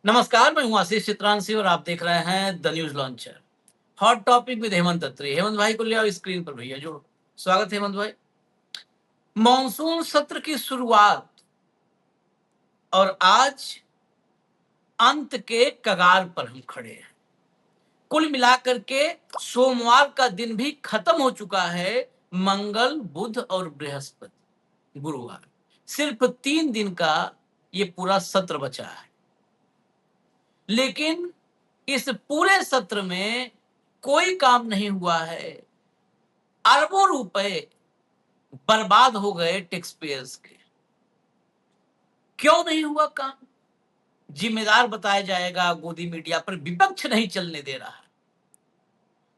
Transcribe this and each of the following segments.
नमस्कार, मैं हूं आशीष चित्रांशी और आप देख रहे हैं the news launcher. Hot topic with Hemant Atri. Hemant भाई को ले आओ स्क्रीन पर भैया, जोड़ो। स्वागत है हेमंत भाई। मॉनसून सत्र की शुरुआत और आज अंत के कगार पर हम खड़े हैं। कुल मिलाकर के सोमवार का दिन भी खत्म हो चुका है। मंगल, बुध और बृहस्पति, गुरुवार, सिर्फ 3 दिन का ये पूरा सत्र बचा है। लेकिन इस पूरे सत्र में कोई काम नहीं हुआ है। अरबों रुपए बर्बाद हो गए टैक्स पेयर्स के। क्यों नहीं हुआ काम? जिम्मेदार बताया जाएगा गोदी मीडिया पर। विपक्ष नहीं चलने दे रहा है।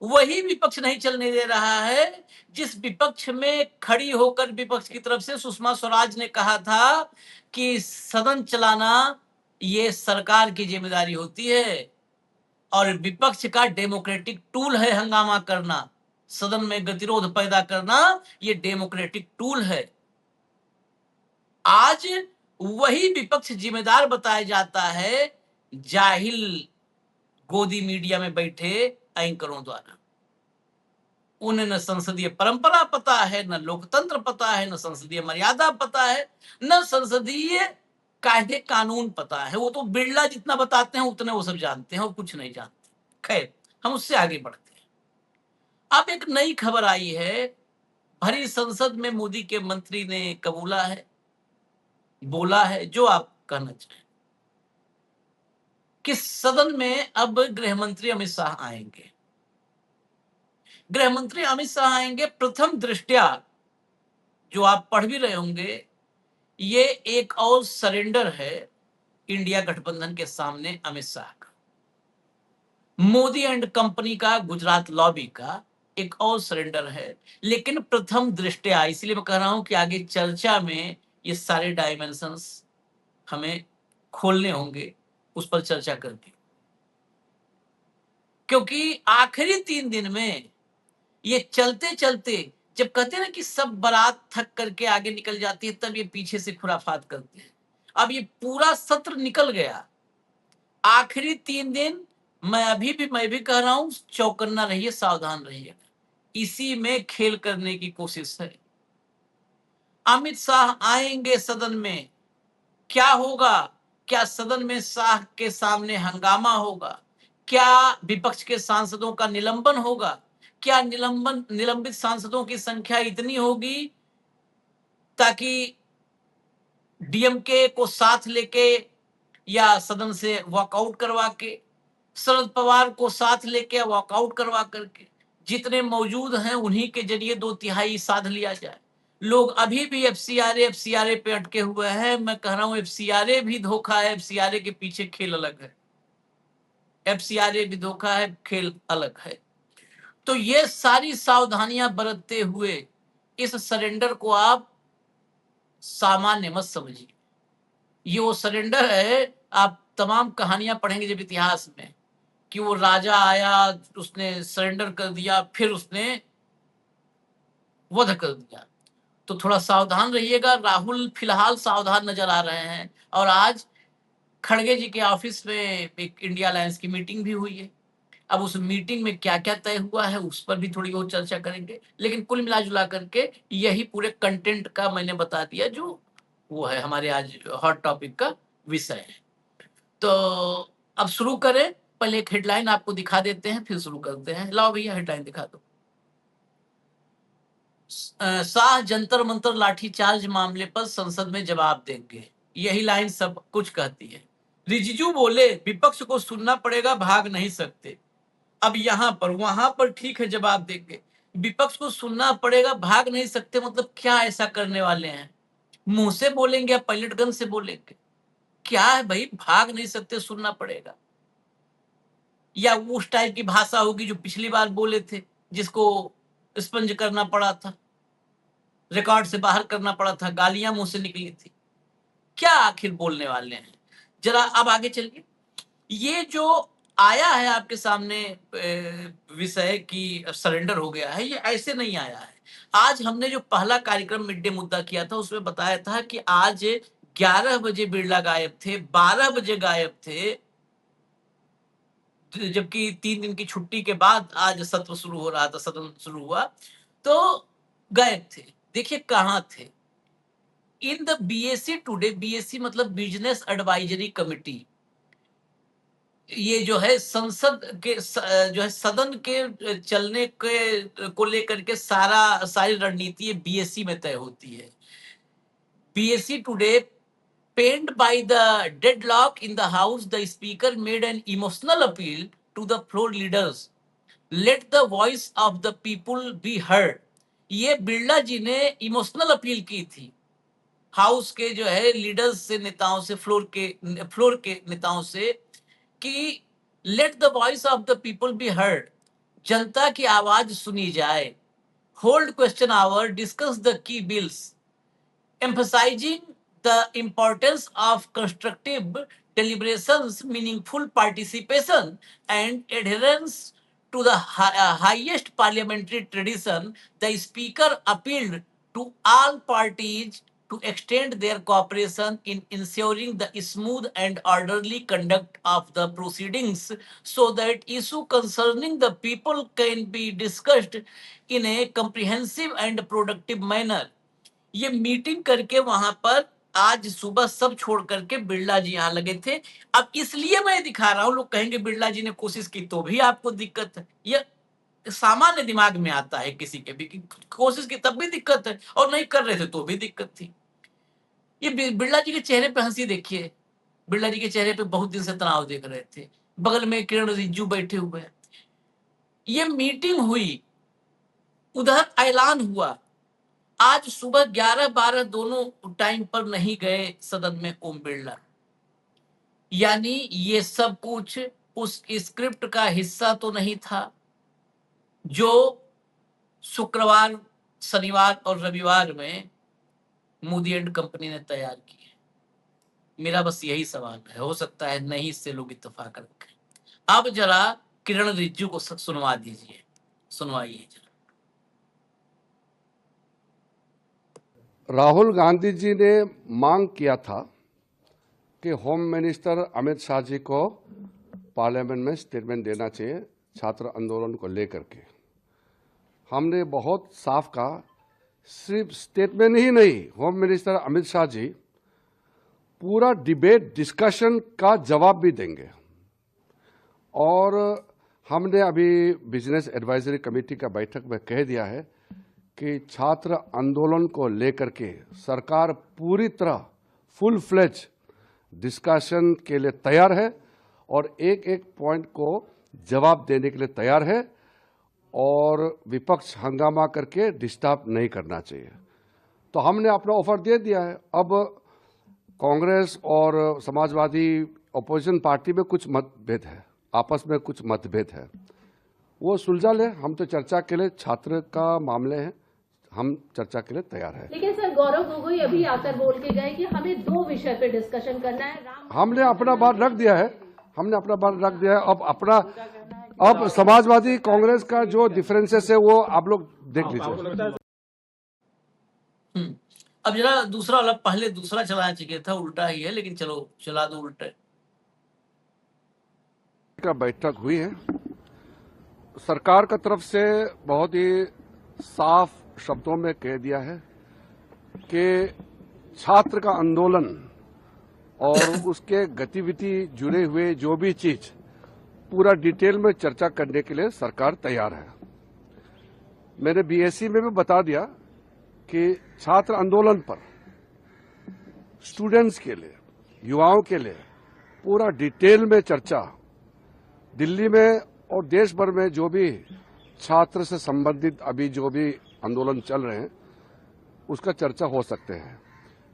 वही विपक्ष नहीं चलने दे रहा है जिस विपक्ष में खड़ी होकर विपक्ष की तरफ से सुषमा स्वराज ने कहा था कि सदन चलाना ये सरकार की जिम्मेदारी होती है और विपक्ष का डेमोक्रेटिक टूल है हंगामा करना, सदन में गतिरोध पैदा करना, ये डेमोक्रेटिक टूल है। आज वही विपक्ष जिम्मेदार बताया जाता है जाहिल गोदी मीडिया में बैठे एंकरों द्वारा। उन्हें न संसदीय परंपरा पता है, न लोकतंत्र पता है, न संसदीय मर्यादा पता है, न संसदीय कायदे कानून पता है। वो तो बिरला जितना बताते हैं उतने वो सब जानते हैं और कुछ नहीं जानते। खैर, हम उससे आगे बढ़ते हैं। अब एक नई खबर आई है। भरी संसद में मोदी के मंत्री ने कबूला है, बोला है, जो आप कहना चाहें, कि सदन में अब गृह मंत्री अमित शाह आएंगे। गृह मंत्री अमित शाह आएंगे। प्रथम दृष्टया जो आप पढ़ भी रहे होंगे, ये एक और सरेंडर है इंडिया गठबंधन के सामने अमित शाह का, मोदी एंड कंपनी का, गुजरात लॉबी का एक और सरेंडर है। लेकिन प्रथम दृष्टया, इसलिए मैं कह रहा हूं कि आगे चर्चा में ये सारे डायमेंशंस हमें खोलने होंगे, उस पर चर्चा करके, क्योंकि आखिरी 3 दिन में ये चलते चलते, जब कहते हैं ना कि सब बारात थक करके आगे निकल जाती है, तब ये पीछे से खुराफात करते हैं। अब ये पूरा सत्र निकल गया। आखिरी 3 दिन मैं भी कह रहा हूं, चौकन्ना रहिए, सावधान रहिए। इसी में खेल करने की कोशिश है। अमित शाह आएंगे सदन में, क्या होगा? क्या सदन में शाह के सामने हंगामा होगा? क्या विपक्ष के सांसदों का निलंबन होगा? क्या निलंबित सांसदों की संख्या इतनी होगी ताकि डीएमके को साथ लेके या सदन से वॉकआउट करवा के, शरद पवार को साथ लेके वॉकआउट करवा करके, जितने मौजूद हैं उन्हीं के जरिए 2/3 साध लिया जाए? लोग अभी भी एफसीआरए पे अटके हुए हैं। मैं कह रहा हूं एफसीआरए भी धोखा है, एफसीआरए के पीछे खेल अलग है। एफसीआरए भी धोखा है, खेल अलग है। तो ये सारी सावधानियां बरतते हुए इस सरेंडर को आप सामान्य मत समझिए। ये वो सरेंडर है, आप तमाम कहानियां पढ़ेंगे जब इतिहास में, कि वो राजा आया, उसने सरेंडर कर दिया, फिर उसने वध कर दिया। तो थोड़ा सावधान रहिएगा। राहुल फिलहाल सावधान नजर आ रहे हैं। और आज खड़गे जी के ऑफिस में एक इंडिया अलायंस की मीटिंग भी हुई है। अब उस मीटिंग में क्या क्या तय हुआ है उस पर भी थोड़ी बहुत चर्चा करेंगे। लेकिन कुल मिला जुला करके यही पूरे कंटेंट का मैंने बता दिया, जो वो है हमारे आज हॉट टॉपिक का विषय है। तो अब शुरू करें। पहले एक हेडलाइन आपको दिखा देते हैं, फिर शुरू करते हैं। लाओ भैया हेडलाइन दिखा दो। शाह जंतर मंतर लाठीचार्ज मामले पर संसद में जवाब देंगे, यही लाइन सब कुछ कहती है। रिजिजू बोले विपक्ष को सुनना पड़ेगा, भाग नहीं सकते। अब यहां पर वहां पर ठीक है जवाब देंगे, विपक्ष को सुनना पड़ेगा, भाग नहीं सकते। मतलब क्या ऐसा करने वाले हैं? मुंह से बोलेंगे या पैलेट गन से बोलेंगे? क्या है भाई, भाग नहीं सकते, सुनना पड़ेगा? या उस टाइप की भाषा होगी जो पिछली बार बोले थे, जिसको स्पंज करना पड़ा था, रिकॉर्ड से बाहर करना पड़ा था, गालियां मुंह से निकली थी? क्या आखिर बोलने वाले हैं? जरा अब आगे चलिए। ये जो आया है आपके सामने विषय की सरेंडर हो गया है, ये ऐसे नहीं आया है। आज हमने जो पहला कार्यक्रम मिड डे मुद्दा किया था उसमें बताया था कि आज 11 बजे बिरला गायब थे, 12 बजे गायब थे, जबकि 3 दिन की छुट्टी के बाद आज सत्र शुरू हो रहा था, सदन शुरू हुआ, तो गायब थे। देखिए कहाँ थे। In the BSc today, BSc मतलब बिजनेस एडवाइजरी कमिटी, ये जो है संसद के जो है सदन के चलने के को लेकर के सारी रणनीति बीएससी में तय होती है। BSc today, pained by the deadlock in the house, the speaker made an emotional appeal to the floor leaders. Let the voice of the people be heard. ये बिरला जी ने इमोशनल अपील की थी हाउस के जो है लीडर्स से, नेताओं से, फ्लोर के नेताओं से, कि let the voice of the people be heard, जनता की आवाज सुनी जाए। Hold question hour, discuss the key bills, emphasizing the importance of constructive deliberations, meaningful participation, and adherence to the highest parliamentary tradition. The Speaker appealed to all parties to extend their cooperation in ensuring the smooth and orderly conduct of the proceedings, so that issue concerning the people can be discussed in a comprehensive and productive manner. ये meeting करके वहां पर आज सुबह सब छोड़ करके बिरला जी यहाँ लगे थे। अब इसलिए मैं दिखा रहा हूं, लोग कहेंगे बिरला जी ने कोशिश की तो भी आपको दिक्कत है। ये सामान्य दिमाग में आता है किसी के भी कि कोशिश की तब भी दिक्कत है और नहीं कर रहे थे तो भी दिक्कत थी। ये बिरला जी के चेहरे पे हंसी देखिए, बिरला जी के चेहरे पे बहुत दिन से तनाव देख रहे थे। बगल में किरण रिजिजू बैठे हुए हैं। ये मीटिंग हुई, उधर ऐलान हुआ। आज सुबह 11-12 दोनों टाइम पर नहीं गए सदन में ओम बिरला। यानी ये सब कुछ उस स्क्रिप्ट का हिस्सा तो नहीं था जो शुक्रवार, शनिवार और रविवार में मोदी एंड कंपनी ने तैयार की है। मेरा बस यही सवाल है, हो सकता है नहीं इससे लोग इत्तेफाक रखें। अब जरा किरण रिजिजू को सुनवा दीजिए, सुनवाइए जरा। राहुल गांधी जी ने मांग किया था कि होम मिनिस्टर अमित शाह जी को पार्लियामेंट में स्टेटमेंट देना चाहिए छात्र आंदोलन को लेकर के। हमने बहुत साफ कहा, सिर्फ स्टेटमेंट ही नहीं, होम मिनिस्टर अमित शाह जी पूरा डिबेट डिस्कशन का जवाब भी देंगे। और हमने अभी बिजनेस एडवाइजरी कमेटी का बैठक में कह दिया है कि छात्र आंदोलन को लेकर के सरकार पूरी तरह फुल फ्लेज डिस्कशन के लिए तैयार है और एक एक पॉइंट को जवाब देने के लिए तैयार है और विपक्ष हंगामा करके डिस्टर्ब नहीं करना चाहिए। तो हमने अपना ऑफर दे दिया है। अब कांग्रेस और समाजवादी अपोजिशन पार्टी में कुछ मतभेद है, आपस में कुछ मतभेद है, वो सुलझा ले। हम तो चर्चा के लिए, छात्र का मामले है, हम चर्चा के लिए तैयार है। लेकिन सर गौरव गोगोई अभी आकर बोल के गए कि हमें 2 विषय पे डिस्कशन करना है। हमने अपना बात रख दिया है, हमने अपना बात रख दिया है। अब समाजवादी कांग्रेस का जो डिफरेंसेस है वो आप लोग देख लीजिए। अब जरा दूसरा वाला, पहले दूसरा चलाना चाहिए था, उल्टा ही है, लेकिन चलो चला दो उल्टा। का बैठक हुई है, सरकार का तरफ से बहुत ही साफ शब्दों में कह दिया है कि छात्र का आंदोलन और उसके गतिविधि जुड़े हुए जो भी चीज पूरा डिटेल में चर्चा करने के लिए सरकार तैयार है। मैंने बीएससी में भी बता दिया कि छात्र आंदोलन पर स्टूडेंट्स के लिए, युवाओं के लिए पूरा डिटेल में चर्चा दिल्ली में और देश भर में जो भी छात्र से संबंधित अभी जो भी आंदोलन चल रहे हैं उसका चर्चा हो सकते हैं।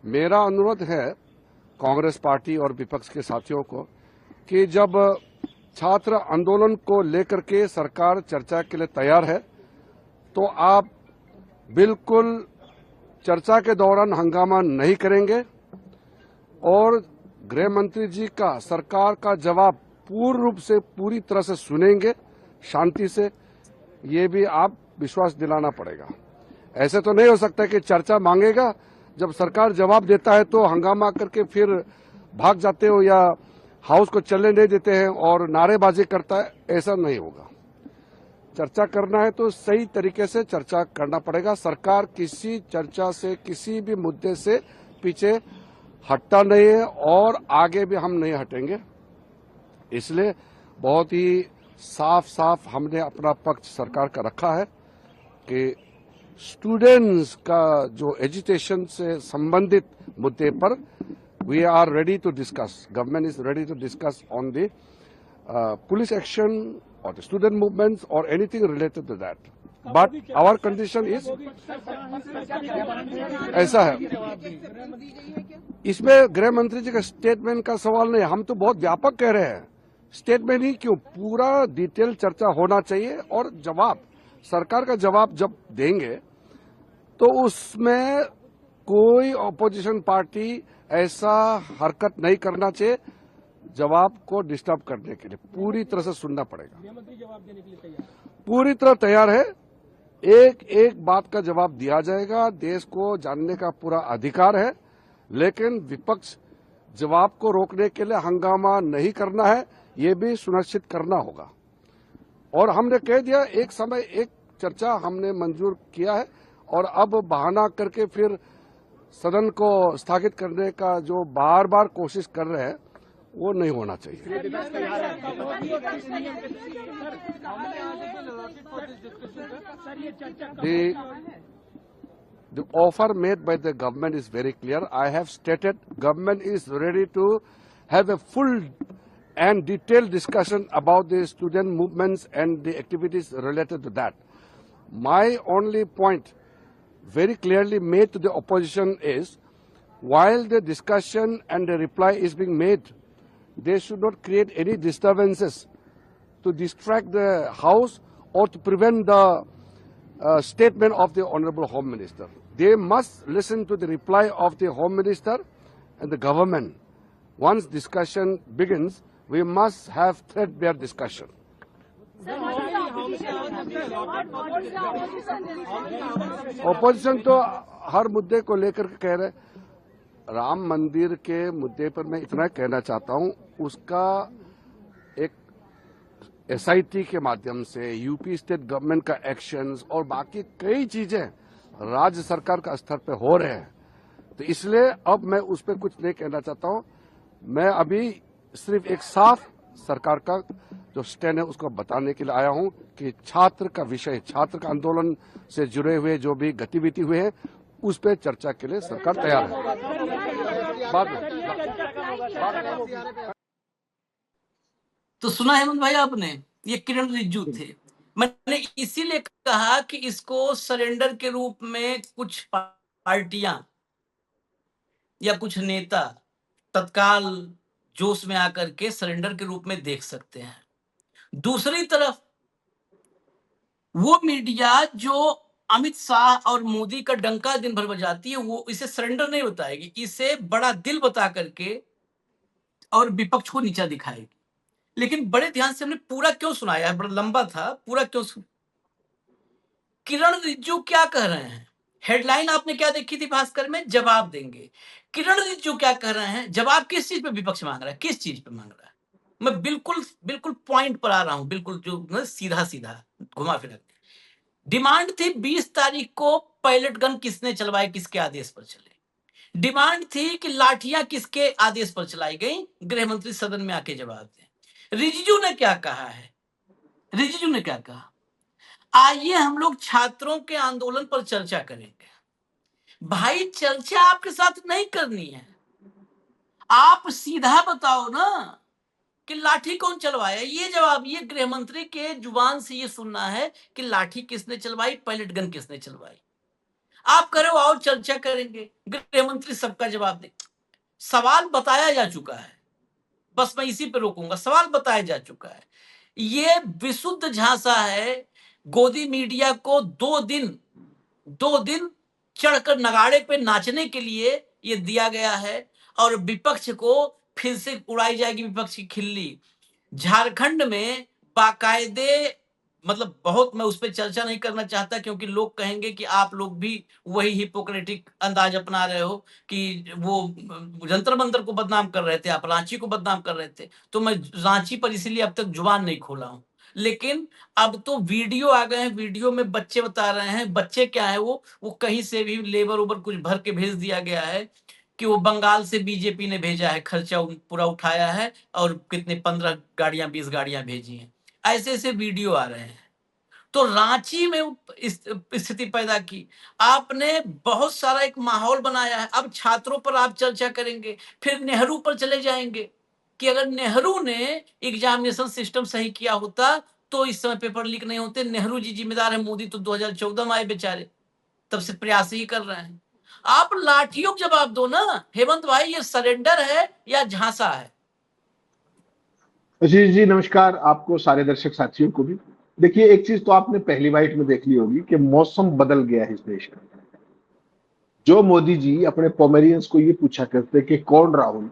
मेरा अनुरोध है कांग्रेस पार्टी और विपक्ष के साथियों को कि जब छात्र आंदोलन को लेकर के सरकार चर्चा के लिए तैयार है तो आप बिल्कुल चर्चा के दौरान हंगामा नहीं करेंगे और गृह मंत्री जी का, सरकार का जवाब पूर्ण रूप से, पूरी तरह से सुनेंगे शांति से। ये भी आप विश्वास दिलाना पड़ेगा। ऐसे तो नहीं हो सकता कि चर्चा मांगेगा, जब सरकार जवाब देता है तो हंगामा करके फिर भाग जाते हो या हाउस को चलने नहीं देते हैं और नारेबाजी करता है, ऐसा नहीं होगा। चर्चा करना है तो सही तरीके से चर्चा करना पड़ेगा। सरकार किसी चर्चा से, किसी भी मुद्दे से पीछे हटता नहीं है और आगे भी हम नहीं हटेंगे। इसलिए बहुत ही साफ साफ हमने अपना पक्ष सरकार का रखा है कि स्टूडेंट्स का जो एजुकेशन से संबंधित मुद्दे पर we are ready to discuss, government is ready to discuss on the police action or the student movements or anything related to that. But our condition is ऐसा है। इसमें गृह मंत्री जी का स्टेटमेंट का सवाल नहीं, हम तो बहुत व्यापक कह रहे हैं। स्टेटमेंट ही क्यों, पूरा डिटेल चर्चा होना चाहिए और जवाब, सरकार का जवाब जब देंगे तो उसमें कोई ऑपोजिशन पार्टी ऐसा हरकत नहीं करना चाहिए जवाब को डिस्टर्ब करने के लिए। पूरी तरह से सुनना पड़ेगा। जवाब देने के लिए तैयार, पूरी तरह तैयार है। एक एक बात का जवाब दिया जाएगा। देश को जानने का पूरा अधिकार है, लेकिन विपक्ष जवाब को रोकने के लिए हंगामा नहीं करना है, ये भी सुनिश्चित करना होगा। और हमने कह दिया, एक समय एक चर्चा हमने मंजूर किया है और अब बहाना करके फिर सदन को स्थगित करने का जो बार बार कोशिश कर रहे हैं वो नहीं होना चाहिए। The offer made by the government is very clear. I have stated government is ready to have a full and detailed discussion about the student movements and the activities related to that. My only point very clearly made to the opposition is, while the discussion and the reply is being made, they should not create any disturbances to distract the House or to prevent the statement of the Honorable Home Minister. They must listen to the reply of the Home Minister and the government. Once discussion begins, we must have threadbare discussion. Opposition तो हर मुद्दे को लेकर के कह रहे। राम मंदिर के मुद्दे पर मैं इतना कहना चाहता हूं, उसका एक एसआईटी के माध्यम से यूपी स्टेट गवर्नमेंट का एक्शंस और बाकी कई चीजें राज्य सरकार का स्तर पे हो रहे हैं, तो इसलिए अब मैं उस पर कुछ नहीं कहना चाहता हूं। मैं अभी सिर्फ एक साफ सरकार का जो स्टैंड है उसको बताने के लिए आया हूं कि छात्र का विषय, छात्र का आंदोलन से जुड़े हुए जो भी गतिविधि हुए हैं उस पर चर्चा के लिए सरकार तैयार है। तो सुना हेमंत भाई आपने, ये किरण रिजिजू थे। मैंने इसीलिए कहा कि इसको सरेंडर के रूप में कुछ पार्टियां या कुछ नेता तत्काल जोश में आकर के सरेंडर के रूप में देख सकते हैं। दूसरी तरफ वो मीडिया जो अमित शाह और मोदी का डंका दिन भर बजाती है, वो इसे सरेंडर नहीं बताएगी, इसे बड़ा दिल बता करके और विपक्ष को नीचा दिखाएगी। लेकिन बड़े ध्यान से हमने पूरा क्यों सुनाया है, बड़ा लंबा था, पूरा क्यों किरण रिजिजू क्या कह रहे हैं? हेडलाइन आपने क्या देखी थी भास्कर में? जवाब देंगे। किरण रिजिजू क्या कह रहे हैं? जवाब किस चीज पे विपक्ष मांग रहा है, किस चीज पे मांग रहा है? मैं बिल्कुल पॉइंट पर आ रहा हूं, बिल्कुल जो सीधा सीधा घुमा फिरा। डिमांड थी 20 तारीख को पायलट गन किसने चलवाए, किसके आदेश पर चले। डिमांड थी कि लाठियां किसके आदेश पर चलाई गई, गृह मंत्री सदन में आके जवाब दें। रिजिजू ने क्या कहा है? रिजिजू ने क्या कहा? आइए हम लोग छात्रों के आंदोलन पर चर्चा करेंगे। भाई चर्चा आपके साथ नहीं करनी है, आप सीधा बताओ ना कि लाठी कौन चलवाया। ये जवाब, ये गृह मंत्री के जुबान से ये सुनना है कि लाठी किसने चलवाई, पायलट गन किसने चलवाई। आप करो आओ चर्चा करेंगे, गृह मंत्री सबका जवाब दे। सवाल बताया जा चुका है, बस मैं इसी पे रोकूंगा। सवाल बताया जा चुका है। ये विशुद्ध झांसा है। गोदी मीडिया को दो दिन चढ़कर नगाड़े पे नाचने के लिए ये दिया गया है और विपक्ष को फिर से उड़ाई जाएगी विपक्ष की खिल्ली। झारखंड में बाकायदे मतलब बहुत मैं उस पर चर्चा नहीं करना चाहता, क्योंकि लोग कहेंगे कि आप लोग भी वही हिपोक्रेटिक अंदाज अपना रहे हो कि वो जंतर मंतर को बदनाम कर रहे थे, आप रांची को बदनाम कर रहे थे। तो मैं रांची पर इसीलिए अब तक जुबान नहीं खोला हूं। लेकिन अब तो वीडियो आ गए हैं, वीडियो में बच्चे बता रहे हैं, बच्चे क्या है वो कहीं से भी लेबर उबर कुछ भर के भेज दिया गया है कि वो बंगाल से बीजेपी ने भेजा है, खर्चा पूरा उठाया है और कितने 15 गाड़ियां 20 गाड़ियां भेजी हैं। ऐसे ऐसे वीडियो आ रहे हैं। तो रांची में स्थिति पैदा की आपने, बहुत सारा एक माहौल बनाया है। अब छात्रों पर आप चर्चा करेंगे, फिर नेहरू पर चले जाएंगे कि अगर नेहरू ने एग्जामिनेशन सिस्टम सही किया होता तो इस समय पेपर लीक नहीं होते। नेहरू जी जिम्मेदार है, मोदी तो 2014 में आए बेचारे, तब से प्रयास ही कर रहे हैं। आप लाठियों का जवाब दो ना हेमंत भाई, ये सरेंडर है या झांसा है? जी जी नमस्कार आपको, सारे दर्शक साथियों को भी। देखिए, एक चीज तो आपने पहली बाइट में देख ली होगी कि मौसम बदल गया है इस देश का। जो मोदी जी अपने पोमेरियंस को ये पूछा करते कि कौन राहुल,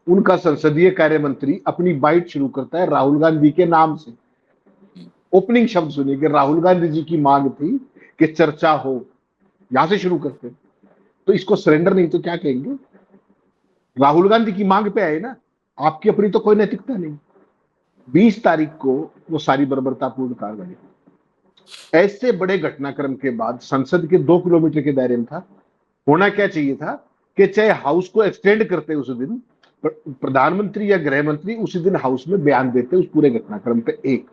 उनका संसदीय कार्य मंत्री अपनी बाइट शुरू करता है राहुल गांधी के नाम से। ओपनिंग शब्द सुनिए कि राहुल गांधी जी की मांग थी कि चर्चा हो, यहां से शुरू करते। तो इसको सरेंडर नहीं तो क्या कहेंगे? राहुल गांधी की मांग पे आए ना, आपकी अपनी तो कोई नैतिकता नहीं। 20 तारीख को वो सारी बर्बरतापूर्ण कार्रवाई, ऐसे बड़े घटनाक्रम के बाद संसद के 2 किलोमीटर के दायरे में था। होना क्या चाहिए था कि चाहे हाउस को एक्सटेंड करते उस दिन, प्रधानमंत्री या गृह मंत्री उसी दिन हाउस में बयान देते उस पूरे घटनाक्रम पे। एक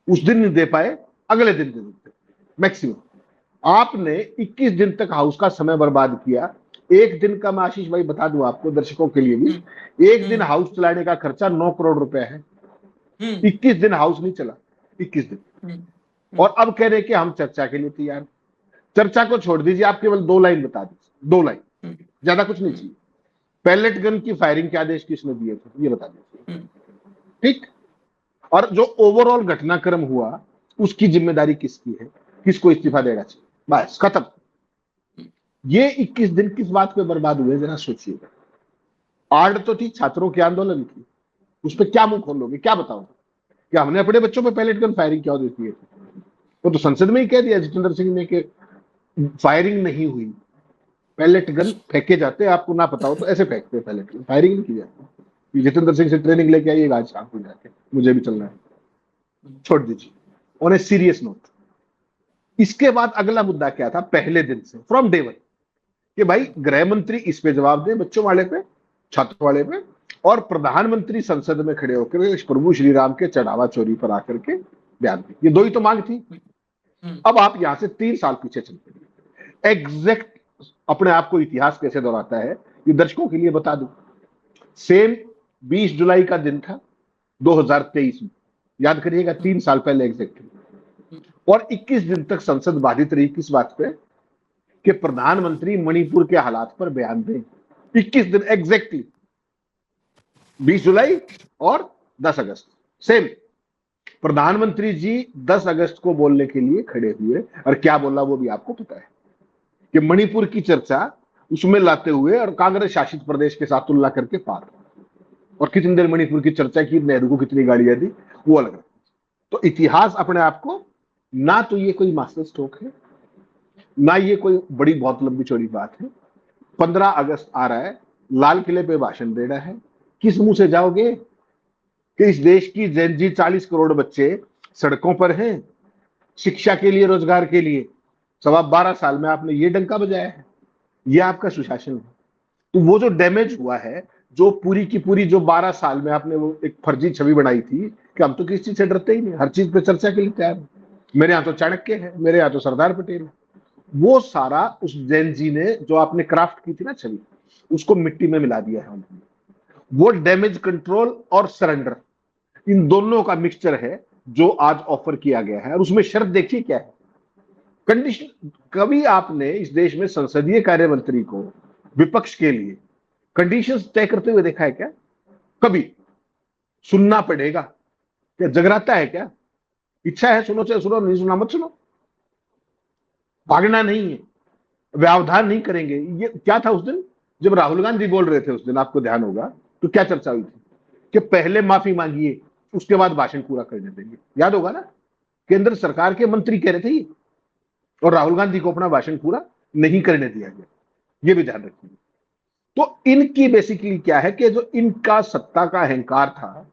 उस दिन नहीं दे पाए, अगले दिन दे देते मैक्सिमम। आपने 21 दिन तक हाउस का समय बर्बाद किया। एक दिन का मैं आशीष भाई बता दूं आपको, दर्शकों के लिए भी, एक दिन हाउस चलाने का खर्चा 9 करोड़ रुपए है। 21 दिन हाउस नहीं चला, 21 दिन। और अब कह रहे कि हम चर्चा के लिए तैयार। चर्चा को छोड़ दीजिए, आप केवल 2 लाइन बता दीजिए, 2 लाइन, ज्यादा कुछ नहीं चाहिए। पैलेट गन की फायरिंग के आदेश किसने दिए थे, ये बता दीजिए। ठीक। और जो ओवरऑल घटनाक्रम हुआ उसकी जिम्मेदारी किसकी है, किसको इस्तीफा देना चाहिए, बस खत्म। ये 21 दिन किस बात पे बर्बाद हुए जरा सोचिएगा। आड़ तो थी छात्रों के आंदोलन की, उस पर क्या मुंह खोलोगे, क्या बताओगे कि हमने अपने बच्चों पे पैलेट गन फायरिंग क्यों देती है? वो तो संसद में ही कह दिया जितेंद्र सिंह ने कि फायरिंग नहीं हुई। पैलेट गन फेंके जाते, आपको ना पता हो तो ऐसे फेंकते हैं, पैलेट गन फायरिंग नहीं की जाती। जितेंद्र सिंह से ट्रेनिंग लेके आइएगा आज शाम को जाके, मुझे भी चलना है। छोड़ दीजिए ऑन ए सीरियस नोट। इसके बाद अगला मुद्दा क्या था? पहले दिन से फ्रॉम डे वन कि भाई गृह मंत्री इस पे जवाब दे, बच्चों वाले पे, छात्रों वाले पे, और प्रधानमंत्री संसद में खड़े होकर प्रभु श्री राम के चढ़ावा चोरी पर आकर के बयान दी। ये 2 ही तो मांग थी। अब आप यहां से 3 साल पीछे चलते हैं। एग्जैक्ट अपने आप को इतिहास कैसे दोहराता है ये दर्शकों के लिए बता दूं। सेम 20 जुलाई का दिन था 2023 में, याद करिएगा, 3 साल पहले एग्जैक्टली। और 21 दिन तक संसद बाधित रही किस बात पे कि प्रधानमंत्री मणिपुर के हालात पर बयान दें। 21 दिन एग्जैक्टली, 20 जुलाई और 10 अगस्त सेम। प्रधानमंत्री जी 10 अगस्त को बोलने के लिए खड़े हुए, और क्या बोला वो भी आपको पता है कि मणिपुर की चर्चा उसमें लाते हुए और कांग्रेस शासित प्रदेश के साथ तुलना करके पार। और कितनी देर मणिपुर की चर्चा की, नेहरू को कितनी गाड़ियां दी, वो अलग। तो इतिहास अपने आप को, ना तो ये कोई मास्टर स्ट्रोक है, ना ये कोई बड़ी बहुत लंबी चौड़ी बात है। 15 अगस्त आ रहा है, लाल किले पे भाषण देना है, किस मुंह से जाओगे कि इस देश की जेनजी 40 करोड़ बच्चे सड़कों पर हैं शिक्षा के लिए, रोजगार के लिए। 12.5 साल में आपने ये डंका बजाया है, ये आपका सुशासन है। तो वो जो डैमेज हुआ है, जो पूरी की पूरी जो 12 साल में आपने वो एक फर्जी छवि बनाई थी कि हम तो किसी चीज से डरते ही नहीं, हर चीज पे चर्चा के लिए तैयार है, मेरे यहाँ तो चाणक्य है, मेरे यहाँ तो सरदार पटेल है, वो सारा उस जैन जी ने जो आपने क्राफ्ट की थी ना छवि, उसको मिट्टी में मिला दिया है उन्होंने। वो डैमेज कंट्रोल और सरेंडर, इन दोनों का मिक्सचर है जो आज ऑफर किया गया है। और उसमें शर्त देखिए क्या है, कंडीशन। कभी आपने इस देश में संसदीय कार्य मंत्री को विपक्ष के लिए कंडीशंस तय करते हुए देखा है क्या? कभी? सुनना पड़ेगा क्या? जगराता है क्या? इच्छा है सुनो, चाहे सुनो, नहीं सुना मत सुनो। भागना नहीं है, व्यवधान नहीं करेंगे। ये क्या था उस दिन जब राहुल गांधी बोल रहे थे? उस दिन आपको ध्यान होगा तो क्या चर्चा हुई थी कि पहले माफी मांगिए, उसके बाद भाषण पूरा करने देंगे। याद होगा ना केंद्र सरकार के मंत्री कह रहे थे ये, और राहुल गांधी को अपना भाषण पूरा नहीं करने दिया गया। ये भी ध्यान रखिए। तो इनकी बेसिकली क्या है कि जो इनका सत्ता का अहंकार था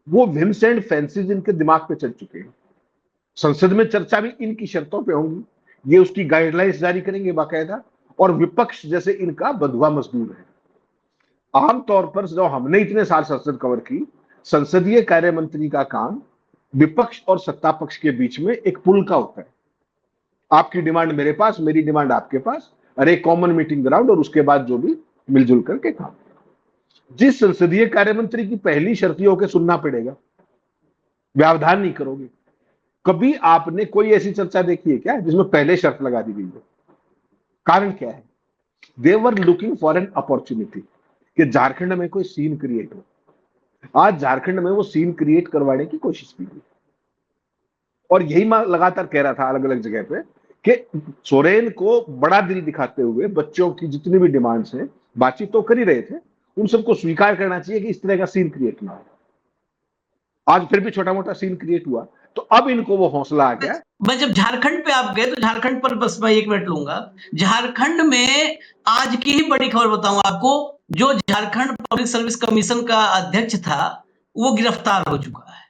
वो विम्स एंड फैंसीज इनके दिमाग पे चल चुके हैं। संसद में चर्चा भी इनकी शर्तों पे होंगी, ये उसकी गाइडलाइंस जारी करेंगे बाकायदा, और विपक्ष जैसे इनका बंधुआ मजदूर है। आमतौर पर जो हमने इतने साल संसद कवर की, संसदीय कार्य मंत्री का काम विपक्ष और सत्ता पक्ष के बीच में एक पुल का होता है। आपकी डिमांड मेरे पास, मेरी डिमांड आपके पास, और एक कॉमन मीटिंग ग्राउंड, और उसके बाद जो भी मिलजुल करके काम। जिस संसदीय कार्य मंत्री की पहली शर्त होकर सुनना पड़ेगा, व्यवधान नहीं करोगे। कभी आपने कोई ऐसी चर्चा देखी है क्या जिसमें पहले शर्त लगा दी गई हो? कारण क्या है? They were looking for an opportunity कि झारखंड में कोई सीन क्रिएट हो। आज झारखंड में वो सीन क्रिएट करवाने की कोशिश की गई, और यही मैं लगातार कह रहा था अलग अलग जगह पे कि सोरेन को बड़ा दिल दिखाते हुए बच्चों की जितनी भी डिमांड्स हैं, बातचीत तो कर ही रहे थे, उन सबको स्वीकार करना चाहिए कि इस तरह का सीन क्रिएट ना हो। आज फिर भी छोटा मोटा सीन क्रिएट हुआ, तो अब इनको वो हौसला आ गया। मैं जब झारखंड पे आप गए तो झारखंड पर बस मैं 1 मिनट लूंगा। झारखंड में आज की ही बड़ी खबर बताऊं आपको, जो झारखंड पब्लिक सर्विस कमीशन का अध्यक्ष था वो गिरफ्तार हो चुका है।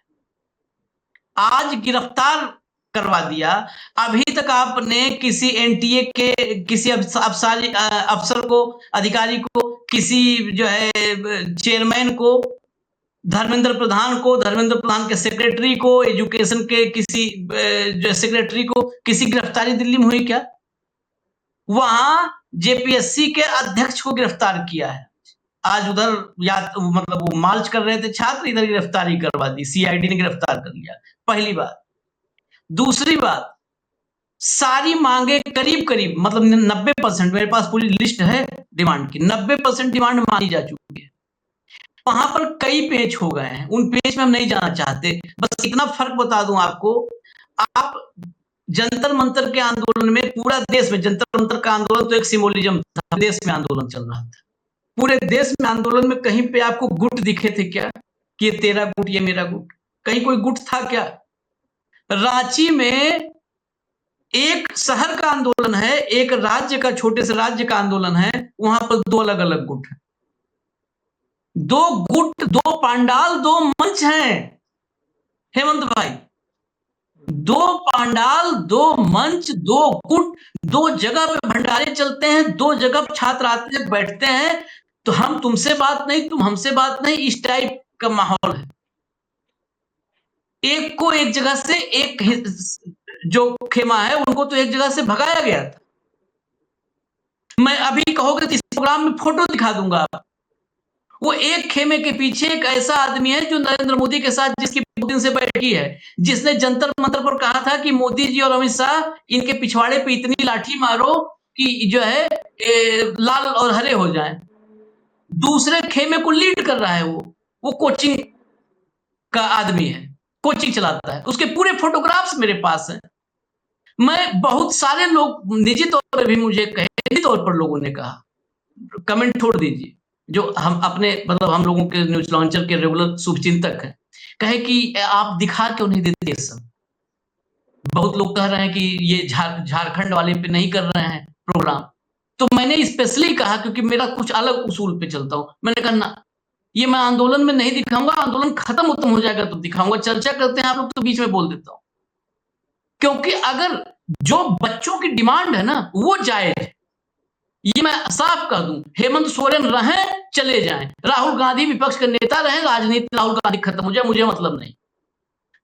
आज गिरफ्तार करवा दिया। अभी तक आपने किसी एनटीए के किसी अफसर को, अधिकारी को, किसी जो है चेयरमैन को, धर्मेंद्र प्रधान के सेक्रेटरी को, एजुकेशन के किसी जो सेक्रेटरी को, किसी गिरफ्तारी दिल्ली में हुई क्या? वहां जेपीएससी के अध्यक्ष को गिरफ्तार किया है। आज उधर मतलब वो मार्च कर रहे थे छात्र, इधर गिरफ्तारी करवा दी, सीआईडी ने गिरफ्तार कर लिया। पहली बात। दूसरी बात, सारी मांगे करीब करीब मतलब 90%, मेरे पास पूरी लिस्ट है डिमांड की, 90% डिमांड मानी जा चुकी है। वहां पर कई पेच हो गए हैं, उन पेच में हम नहीं जाना चाहते। बस इतना फर्क बता दूं आपको, आप जंतर मंतर के आंदोलन में, पूरा देश में जंतर मंतर का आंदोलन तो एक सिंबोलिज्म था, देश में आंदोलन चल रहा था। पूरे देश में आंदोलन में कहीं पे आपको गुट दिखे थे क्या कि ये तेरा गुट, ये मेरा गुट? कहीं कोई गुट था क्या? रांची में एक शहर का आंदोलन है, एक राज्य का, छोटे से राज्य का आंदोलन है, वहां पर 2 अलग अलग गुट है। 2 गुट, 2 पांडाल, 2 मंच हैं हेमंत भाई। 2 पांडाल, 2 मंच, 2 गुट, 2 जगह पे भंडारे चलते हैं, 2 जगह छात्र आते हैं, बैठते हैं, तो हम तुमसे बात नहीं, तुम हमसे बात नहीं, इस टाइप का माहौल है। एक को एक जगह से, एक जो खेमा है उनको तो एक जगह से भगाया गया था। मैं अभी कहोगे तो इस प्रोग्राम में फोटो दिखा दूंगा। वो एक खेमे के पीछे एक ऐसा आदमी है जो नरेंद्र मोदी के साथ जिसकी बहुत दिन से बैठी है, जिसने जंतर मंतर पर कहा था कि मोदी जी और अमित शाह इनके पिछवाड़े पे इतनी लाठी मारो कि जो है लाल और हरे हो जाएं। दूसरे खेमे को लीड कर रहा है वो कोचिंग का आदमी है, कोचिंग चलाता है, उसके पूरे फोटोग्राफ्स मेरे पास हैं। मैं बहुत सारे लोग निजी तौर पर भी मुझे कहे, निजी तौर पर लोगों ने कहा, कमेंट छोड़ दीजिए, जो हम अपने मतलब हम लोगों के न्यूज लॉन्चर के रेगुलर शुभचिंतक हैं, कहे कि आप दिखा क्यों नहीं देते सब? बहुत लोग कह रहे हैं कि ये झारखंड वाले पे नहीं कर रहे हैं प्रोग्राम। तो मैंने स्पेशली कहा, क्योंकि मेरा कुछ अलग उसूल पे चलता हूं, मैंने कहा ना, ये मैं आंदोलन में नहीं दिखाऊंगा, आंदोलन खत्म हो जाएगा तो दिखाऊंगा। चर्चा करते हैं आप लोग तो बीच में बोल देता हूं, क्योंकि अगर जो बच्चों की डिमांड है ना वो जायज है, ये मैं साफ कर दूं। हेमंत सोरेन रहें चले जाएं, राहुल गांधी विपक्ष के नेता रहें, राजनीति राहुल गांधी खत्म हो जाए, मुझे मतलब नहीं।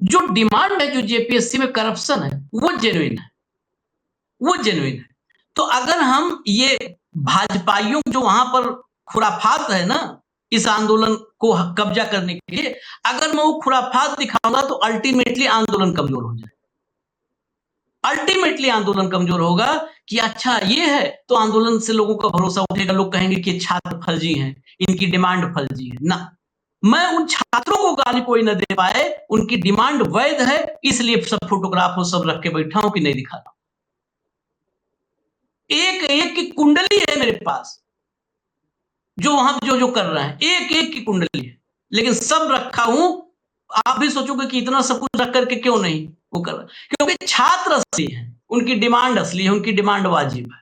जो डिमांड है, जो जेपीएससी में करप्शन है, वो जेन्युइन है, वो जेन्युइन है। तो अगर हम ये भाजपाइयों जो वहां पर खुराफात है ना इस आंदोलन को कब्जा करने के लिए, अगर मैं वो खुराफात दिखाऊंगा तो अल्टीमेटली आंदोलन कमजोर हो जाए। अल्टीमेटली आंदोलन कमजोर होगा कि अच्छा ये है, तो आंदोलन से लोगों का भरोसा उठेगा, लोग कहेंगे कि छात्र फर्जी हैं, इनकी डिमांड फर्जी है। ना, मैं उन छात्रों को गाली कोई न दे पाए, उनकी डिमांड वैध है, इसलिए सब फोटोग्राफ सब रख के बैठा हूं कि नहीं दिखा रहा। एक एक की कुंडली है मेरे पास, जो वहां जो कर रहे हैं, एक एक की कुंडली है, लेकिन सब रखा हूं। आप भी सोचोगे कि इतना सब कुछ रख करके क्यों नहीं, वो कर, क्योंकि छात्र असली है, उनकी डिमांड असली है, उनकी डिमांड वाजिब है,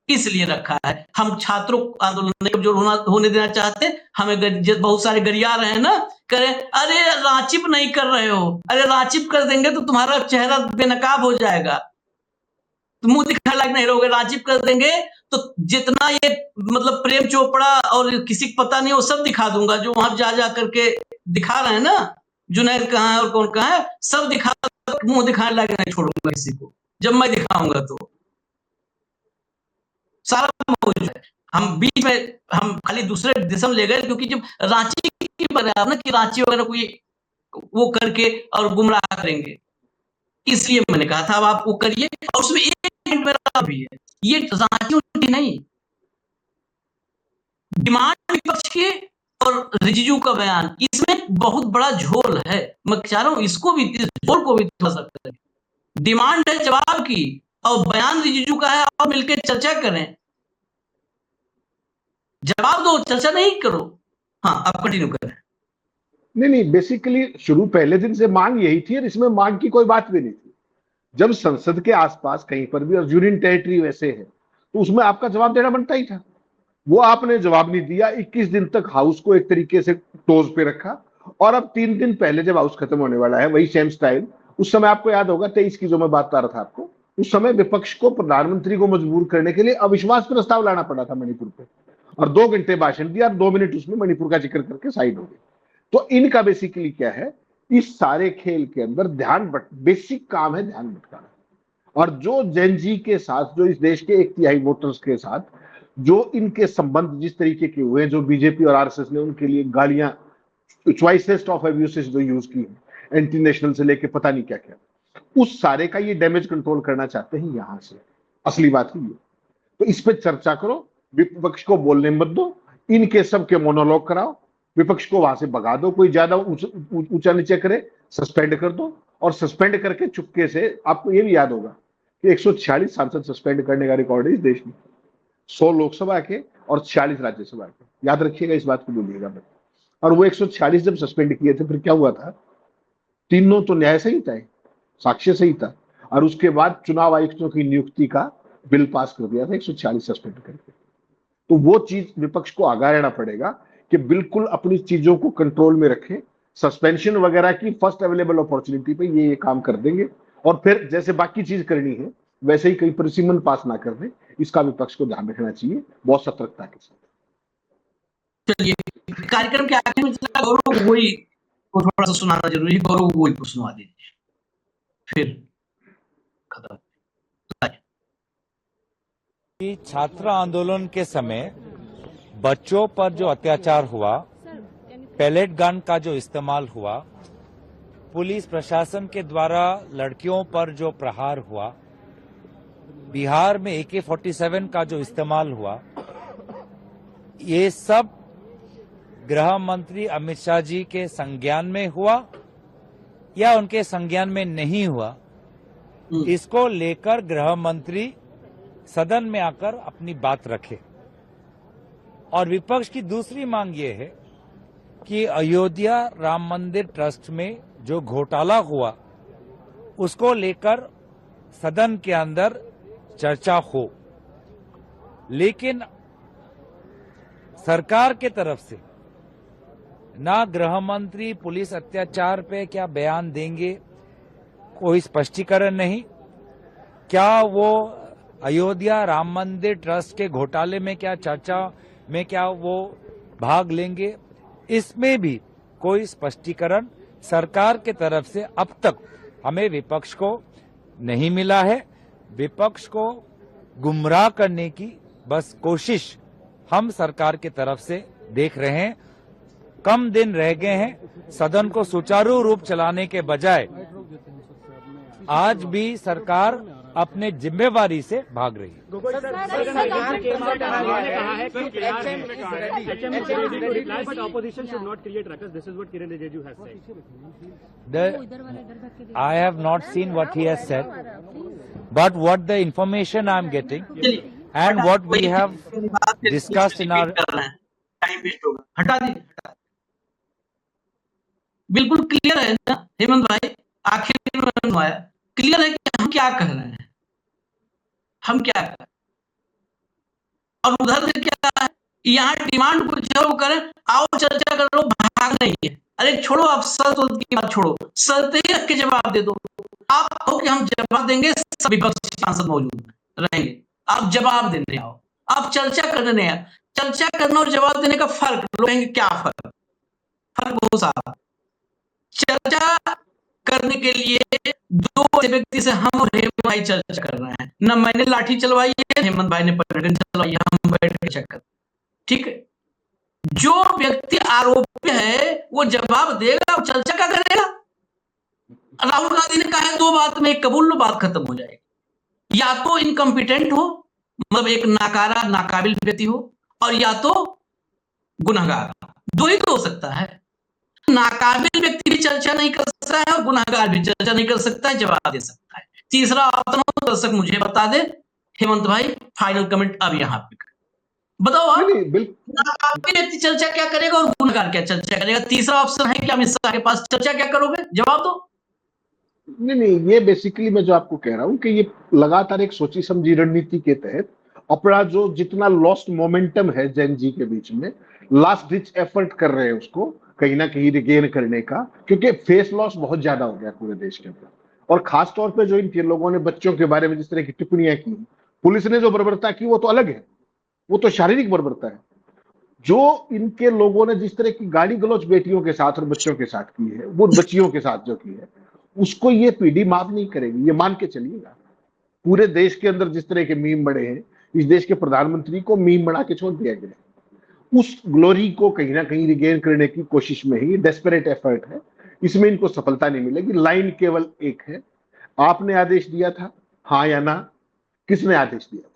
इसलिए रखा है। हम छात्रों आंदोलन नहीं कमजोर होने देना चाहते। हमें बहुत सारे गरिया रहे हैं ना, करे अरे रांचिप नहीं कर रहे हो, अरे रांचिप कर देंगे तो तुम्हारा चेहरा बेनकाब हो जाएगा, तो मुंह दिखाने लायक नहीं रहोगे। रांचिप कर देंगे तो जितना ये मतलब प्रेम चोपड़ा और किसी को पता नहीं वो सब दिखा दूंगा, जो वहां जा करके दिखा रहे हैं ना, जुनैद कहाँ है और कौन कहाँ है, सब दिखा, मुंह दिखाने लायक नहीं छोड़ूंगा किसी को, जब मैं दिखाऊंगा तो सारा मौजूद है। हम बीच में हम खाली दूसरे दिशा में ले गए, क्योंकि जब रांची की बात ना कि रांची वगैरह कोई वो करके और गुमराह करेंगे, इसलिए मैंने कहा था अब आप वो करिए। और उसमें एक पॉइंट मेरा भी है, ये रांची की नहीं, डिमांड विपक्ष की और रिजिजू का बयान, इसमें बहुत बड़ा झोल है। मैं चाह रहा हूं इसको भी, इस झोल को भी थोड़ा सा करें। डिमांड है जवाब की और बयान रिजिजू का है, और मिलकर चर्चा करें, जवाब दो, चर्चा नहीं करो। हाँ, आप कंटिन्यू करें। नहीं, बेसिकली शुरू पहले दिन से मांग यही थी और इसमें मांग की कोई बात भी नहीं थी। जब संसद के आसपास कहीं पर भी और यूनियन टेरिटरी वैसे है तो उसमें आपका जवाब देना बनता ही था। वो आपने जवाब नहीं दिया, 21 दिन तक हाउस को एक तरीके से टोज पे रखा, और अब 3 दिन पहले जब हाउस खत्म होने वाला है, वही सेम स्टाइल। उस समय आपको याद होगा 23 की जो मैं बात कर रहा था आपको, उस समय विपक्ष को प्रधानमंत्री को मजबूर करने के लिए अविश्वास प्रस्ताव लाना पड़ा था मणिपुर पे, और 2 घंटे भाषण दिया और 2 मिनट उसमें मणिपुर का जिक्र करके साइड हो गए। तो इनका बेसिकली क्या है, इस सारे खेल के अंदर बेसिक काम है ध्यान भटकाना। और जो जेन जी के साथ, जो इस देश के 1/3 वोटर्स के साथ जो इनके संबंध जिस तरीके के हुए, जो बीजेपी और आरएसएस ने उनके लिए गालियां, चॉइसेस्ट ऑफ अब्यूसेस जो यूज की, एंटी नेशनल से लेके पता नहीं क्या क्या, उस सारे का ये डैमेज कंट्रोल करना चाहते हैं यहां से। असली बात है ये। तो इस पे चर्चा करो, विपक्ष को बोलने मत दो, इनके सब के मोनोलॉग कराओ, विपक्ष को वहां से भगा दो, कोई ज्यादा ऊंचा नीचे करे सस्पेंड कर दो, और सस्पेंड करके चुपके से, आपको ये भी याद होगा कि 146 सांसद सस्पेंड करने का रिकॉर्ड है इस देश में, 100 लोकसभा के और 46 राज्यसभा के। याद रखिएगा, इस बात को भूलिएगा मत। और वो 146 जब सस्पेंड किए थे, फिर क्या हुआ था, तीनों तो न्याय संहिता है, साक्ष्य संहिता, और उसके बाद चुनाव आयुक्तों की नियुक्ति का बिल पास कर दिया था 146 सस्पेंड करके। तो वो चीज विपक्ष को आगे रहना पड़ेगा कि बिल्कुल अपनी चीजों को कंट्रोल में रखें। सस्पेंशन वगैरह की फर्स्ट अवेलेबल अपॉर्चुनिटी पे ये काम कर देंगे, और फिर जैसे बाकी चीज करनी है वैसे ही कहीं परिसीमन पास ना कर दें, इसका विपक्ष को ध्यान रखना चाहिए बहुत सतर्कता के साथ। चलिए, कार्यक्रम के आखिर में गौरव गोगोई को थोड़ा सा सुनाना जरूरी है, गौरव गोगोई को सुनवा दीजिए, फिर खत्म। छात्र आंदोलन के समय बच्चों पर जो अत्याचार हुआ, पैलेट गन का जो इस्तेमाल हुआ, पुलिस प्रशासन के द्वारा लड़कियों पर जो प्रहार हुआ, बिहार में AK-47 का जो इस्तेमाल हुआ, ये सब गृह मंत्री अमित शाह जी के संज्ञान में हुआ या उनके संज्ञान में नहीं हुआ, इसको लेकर गृह मंत्री सदन में आकर अपनी बात रखे। और विपक्ष की दूसरी मांग ये है कि अयोध्या राम मंदिर ट्रस्ट में जो घोटाला हुआ उसको लेकर सदन के अंदर चर्चा हो, लेकिन सरकार के तरफ से ना गृह मंत्री पुलिस अत्याचार पे क्या बयान देंगे, कोई स्पष्टीकरण नहीं। क्या वो अयोध्या राम मंदिर ट्रस्ट के घोटाले में क्या चर्चा में क्या वो भाग लेंगे, इसमें भी कोई स्पष्टीकरण सरकार के तरफ से अब तक हमें विपक्ष को नहीं मिला है। विपक्ष को गुमराह करने की बस कोशिश हम सरकार की तरफ से देख रहे हैं। कम दिन रह गए हैं सदन को सुचारू रूप चलाने के बजाय आज भी सरकार अपने जिम्मेवारी से भाग रही है। I have not seen what he has said, but what the information I am getting and what we have discussed in our time waste होगा, हटा दीजिए। बिल्कुल क्लियर है ना हेमंत भाई, आखिर समझ आया, क्लियर है कि हम क्या कह रहे हैं, हम क्या कर रहे हैं। और उधर से क्या है, यहाँ डिमांड कुछ है, वो करें, आओ चर्चा करो, भाग नहीं है। अरे छोड़ो, आप शर्त की बात छोड़ो, शर्त ही रख के जवाब दे दो। आप कहो कि हम जवाब देंगे, सब विपक्षी सांसद मौजूद रहेंगे, आप जवाब देने आओ, आप चर्चा करने नहीं आओ। चर्चा करना और जवाब देने का फर्क, लोग कहेंगे क्या फर्क, फर्क बहुत सारा। चर्चा करने के लिए दो व्यक्ति से हम और हेमंत भाई चर्चा कर रहे हैं, न मैंने लाठी चलवाई है, हेमंत भाई ने पलटन चलवाई है, हम बैठ के चक्कर, ठीक है। जो व्यक्ति आरोपी है वो जवाब देगा, वो चर्चा क्या करेगा। राहुल गांधी ने कहा है 2 बात में कबूल लो, बात खत्म हो जाएगी। या तो इनकम्पिटेंट हो, मतलब एक नाकारा नाकाबिल व्यक्ति हो, और या तो गुनहगार, 2 ही तो हो सकता है। नाकाबिल व्यक्ति भी चर्चा नहीं कर सकता है और गुनहगार भी चर्चा नहीं कर सकता है, जवाब दे सकता है। तीसरा ऑप्शन हो, दर्शक मुझे बता दे, हेमंत भाई फाइनल कमेंट अब यहाँ पे बताओ आप। नहीं, बिल्कुल नाकाबिल व्यक्ति चर्चा क्या करेगा और गुनहगार क्या चर्चा करेगा। तीसरा ऑप्शन है कि अमित शाह के पास, चर्चा क्या करोगे, जवाब दो। नहीं, ये बेसिकली मैं जो आपको कह रहा हूं कि ये लगातार एक सोची समझी रणनीति के तहत अपना जो जितना लॉस्ट मोमेंटम है जैन जी के बीच में, लास्ट डिच एफर्ट कर रहे हैं उसको कहीं ना कहीं रिगेन करने का, क्योंकि फेस लॉस बहुत ज्यादा हो गया पूरे देश के अंदर। और खास तौर पे जो इन लोगों ने बच्चों के बारे में जिस तरह की टिप्पणियां की, पुलिस ने जो बर्बरता की वो तो अलग है, वो तो शारीरिक बर्बरता है। जो इनके लोगों ने जिस तरह की गाली गलौज बेटियों के साथ और बच्चों के साथ की है, वो बच्चियों के साथ जो की है, उसको ये पीढ़ी माफ नहीं करेगी, ये मान के चलिएगा। पूरे देश के अंदर जिस तरह के मीम बने हैं, इस देश के प्रधानमंत्री को मीम बना के छोड़ दिया गया। उस ग्लोरी को कहीं ना कहीं रिगेन करने की कोशिश में ही डेस्परेट एफर्ट है, इसमें इनको सफलता नहीं मिलेगी। लाइन केवल एक है, आपने आदेश दिया था, हाँ या ना, किसने आदेश दिया था,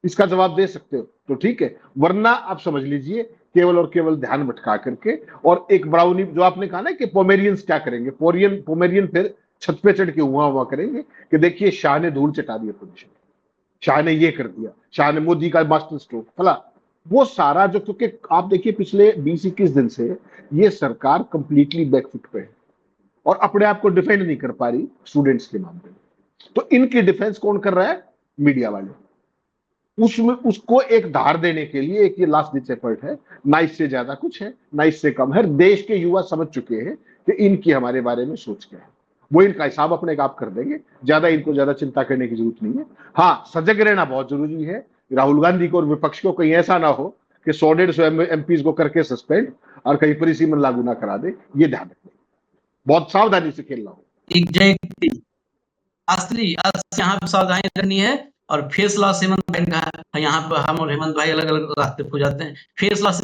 इसका जवाब दे सकते हो तो ठीक है, वरना आप समझ लीजिए केवल और केवल ध्यान भटका करके और एक ब्राउनी, जो आपने कहा ना कि पोमेरियंस क्या करेंगे, पोमेरियन फिर छत पे चढ़ के हुआ करेंगे कि देखिए शाह ने धूल चटा दी अपोजिशन, शाह ने ये कर दिया, शाह ने मोदी का मास्टर स्ट्रोक फला, वो सारा जो, क्योंकि आप देखिए पिछले 20-21 दिन से ये सरकार कंप्लीटली बैकफुट पे है और अपने आप को डिफेंड नहीं कर पा रही स्टूडेंट्स के मामले में। तो इनकी डिफेंस कौन कर रहा है, मीडिया वाले। उसमें उसको एक धार देने के लिए एक ये लास्ट डिच एफर्ट है, ना इससे ज्यादा कुछ है ना इससे कम है। देश के युवा समझ चुके हैं कि इनकी हमारे बारे में सोच क्या है, वो इनका हिसाब अपने आप कर देंगे, इनको ज्यादा चिंता करने की जरूरत नहीं है। हाँ, सजग रहना बहुत जरूरी है, राहुल गांधी को और विपक्ष को कहीं ऐसा ना हो कि 100-150 एमपीज को करके सस्पेंड और कहीं परिसीमन लागू ना करा दे, ये ध्यान रखना, बहुत सावधानी से खेलना हो। असली यहाँ पे सावधानी रखनी है। और फेस लॉस हेमंत भाई का, यहाँ पर हम और हेमंत भाई अलग अलग रास्ते हो जाते हैं। फेस लॉस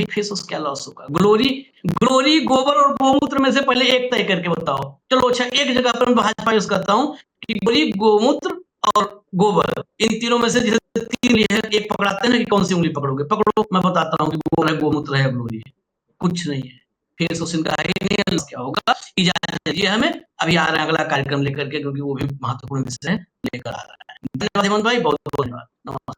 फेस क्या लॉस होगा, ग्लोरी गोबर और गोमूत्र में से पहले एक तय करके बताओ। चलो अच्छा, एक जगह पर मैं भाजपा यूज करता हूँ कि ग्लोरी, गोमूत्र और गोबर, इन तीनों में से जैसे 3 है, एक पकड़ाते हैं ना कि कौन सी उंगली पकड़ोगे, पकड़ो, मैं बताता हूँ कि गोबर है, गोमूत्र है, ग्लोरी है, कुछ नहीं है। फेस उस इनका है नहीं, क्या होगा, इजाजत दीजिए हमें, अभी आ रहा है अगला कार्यक्रम लेकर के, क्योंकि वो भी महत्वपूर्ण विषय लेकर आ रहा है। धन्यवाद हेमंत भाई, बहुत बहुत धन्यवाद, नमस्कार।